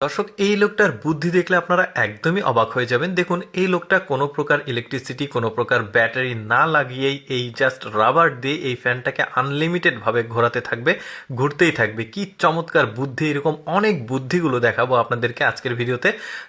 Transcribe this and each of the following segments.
দর্শক, এই লোকটার বুদ্ধি দেখলে আপনারা একদমই অবাক হয়ে যাবেন। দেখুন, এই লোকটা কোনো প্রকার ইলেকট্রিসিটি, কোনো প্রকার ব্যাটারি না লাগিয়েই এই জাস্ট রাবার দিয়ে এই ফ্যানটাকে আনলিমিটেড ভাবে ঘোরাতে থাকবে, ঘুরতেই থাকবে। কি চমৎকার বুদ্ধি! এরকম অনেক বুদ্ধিগুলো দেখাবো আপনাদেরকে আজকের ভিডিওতে।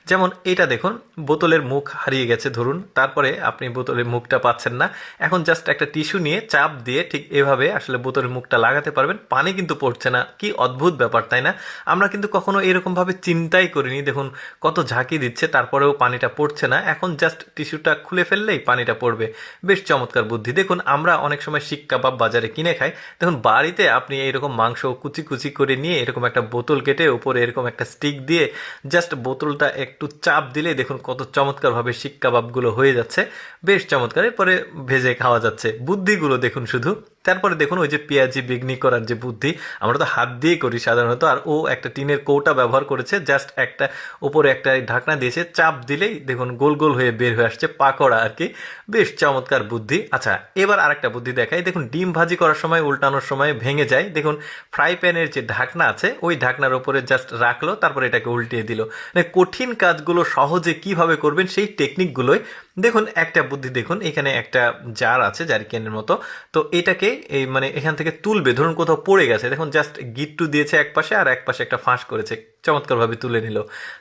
যেমন এটা দেখুন, বোতলের মুখ হারিয়ে গেছে ধরুন, তারপরে আপনি বোতলের মুখটা পাচ্ছেন না, এখন জাস্ট একটা টিস্যু নিয়ে চাপ দিয়ে ঠিক এভাবে আসলে বোতলের মুখটা লাগাতে পারবেন, পানি কিন্তু পড়ছে না। কি অদ্ভুত ব্যাপার, তাই না? আমরা কিন্তু কখনো এরকম ভাবে চিন্তাই করিনি। দেখুন কত ঝাঁকি দিচ্ছে, তারপরেও পানিটা পড়ছে না। এখন জাস্ট টিস্যুটা খুলে ফেললেই পানিটা পড়বে। বেশ চমৎকার বুদ্ধি। দেখুন, আমরা অনেক সময় শিক কাবাব বাজারে কিনে খাই। দেখুন, বাড়িতে আপনি এরকম মাংস কুচি কুচি করে নিয়ে এরকম একটা বোতল কেটে উপরে এরকম একটা স্টিক দিয়ে জাস্ট বোতলটা একটু চাপ দিলে দেখুন কত চমৎকারভাবে শিক কাবাবগুলো হয়ে যাচ্ছে। বেশ চমৎকার। এরপরে ভেজে খাওয়া যাচ্ছে। বুদ্ধিগুলো দেখুন শুধু। তারপরে দেখুন ওই যে পেঁয়াজি বেগনি করার যে বুদ্ধি, আমরা তো হাত দিয়ে করি সাধারণত, আর ও একটা টিনের কৌটা ব্যবহার করেছে, জাস্ট একটা উপরে একটা ঢাকনা দিয়েছে, চাপ দিলেই দেখুন গোল গোল হয়ে বের হয়ে আসছে, পাকোড়া আর কি। বেশ চমৎকার বুদ্ধি। আচ্ছা, এবার আরেকটা বুদ্ধি দেখাই। দেখুন, ডিম ভাজি করার সময় উল্টানোর সময় ভেঙে যায়। দেখুন, ফ্রাই প্যানের যে ঢাকনা আছে ওই ঢাকনার উপরে জাস্ট রাখলো, তারপরে এটাকে উল্টিয়ে দিল। মানে কঠিন কাজগুলো সহজে কিভাবে করবেন সেই টেকনিকগুলোই দেখুন। একটা বুদ্ধি দেখুন, এখানে একটা জার আছে জারিকেনের মতো, তো এটাকে এই মানে এখান থেকে তুলবে, ধরুন কোথাও পড়ে গেছে, দেখুন জাস্ট গিট্টু দিয়েছে এক পাশে আর এক পাশে একটা ফাঁস করেছে, চমৎকারভাবে তুলে নিল।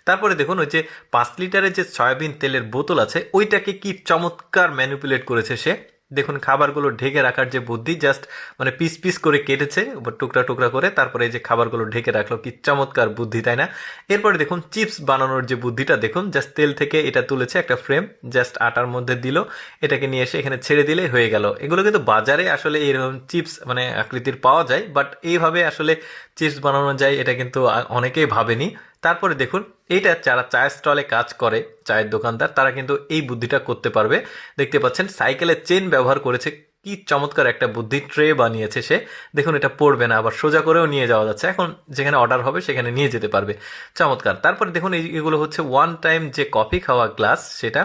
তারপরে দেখুন ওই যে 5 লিটারের যে সয়াবিন তেলের বোতল আছে ওইটাকে কি চমৎকার ম্যানিপুলেট করেছে সে। দেখুন, খাবারগুলো ঢেকে রাখার যে বুদ্ধি, জাস্ট মানে পিস পিস করে কেটেছে টুকরা টুকরা করে, তারপরে এই যে খাবারগুলো ঢেকে রাখলো। কি চমৎকার বুদ্ধি, তাই না? এরপরে দেখুন চিপস বানানোর যে বুদ্ধিটা দেখুন, জাস্ট তেল থেকে এটা তুলেছে একটা ফ্রেম, জাস্ট আটার মধ্যে দিল, এটাকে নিয়ে এসে এখানে ছেড়ে দিলে হয়ে গেল। এগুলো কিন্তু বাজারে আসলে এরকম চিপস মানে আকৃতির পাওয়া যায়, বাট এইভাবে আসলে চিপস বানানো যায় এটা কিন্তু অনেকেই ভাবেনি। তারপরে দেখুন, এইটা যারা চায়ের স্টলে কাজ করে, চায়ের দোকানদার, তারা কিন্তু এই বুদ্ধিটা করতে পারবে। দেখতে পাচ্ছেন সাইকেলের চেন ব্যবহার করেছে। কি চমৎকার একটা বুদ্ধি! ট্রে বানিয়েছে সে। দেখুন, এটা পড়বে না, আবার সোজা করেও নিয়ে যাওয়া যাচ্ছে। এখন যেখানে অর্ডার হবে সেখানে নিয়ে যেতে পারবে। চমৎকার। তারপরে দেখুন, এগুলো হচ্ছে ওয়ান টাইম যে কফি খাওয়া গ্লাস, সেটা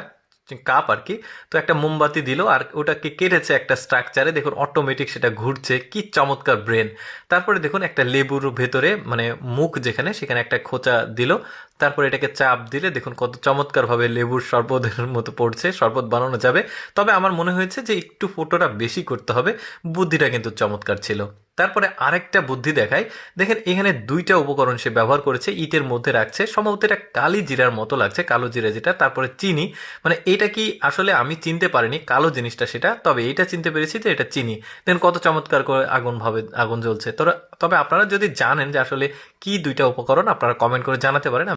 কাপ আর কি। তো একটা মোমবাতি দিল আর ওটাকে কেটেছে একটা স্ট্রাকচারে, দেখুন অটোমেটিক সেটা ঘুরছে। কি চমৎকার ব্রেন! তারপরে দেখুন একটা লেবুর ভেতরে মানে মুখ যেখানে, সেখানে একটা খোঁচা দিল, তারপরে এটাকে চাপ দিলে দেখুন কত চমৎকারভাবে লেবুর শরবতের মতো পড়ছে, শরবত বানানো যাবে। তবে আমার মনে হয়েছে যে একটু ফোটোটা বেশি করতে হবে। বুদ্ধিটা কিন্তু চমৎকার ছিল। তারপরে আরেকটা বুদ্ধি দেখায়। দেখেন, এখানে দুইটা উপকরণ সে ব্যবহার করেছে, ইটের মধ্যে রাখছে, সম্ভবত এটা কালি জিরার মতো লাগছে, কালো জিরা যেটা, তারপরে চিনি। মানে এটা কি আসলে আমি চিনতে পারিনি কালো জিনিসটা সেটা, তবে এটা চিনতে পেরেছি যে এটা চিনি। দেখেন কত চমৎকার করে আগুন জ্বলছে। তবে আপনারা যদি জানেন যে আসলে কি দুইটা উপকরণ, আপনারা কমেন্ট করে জানাতে পারেন।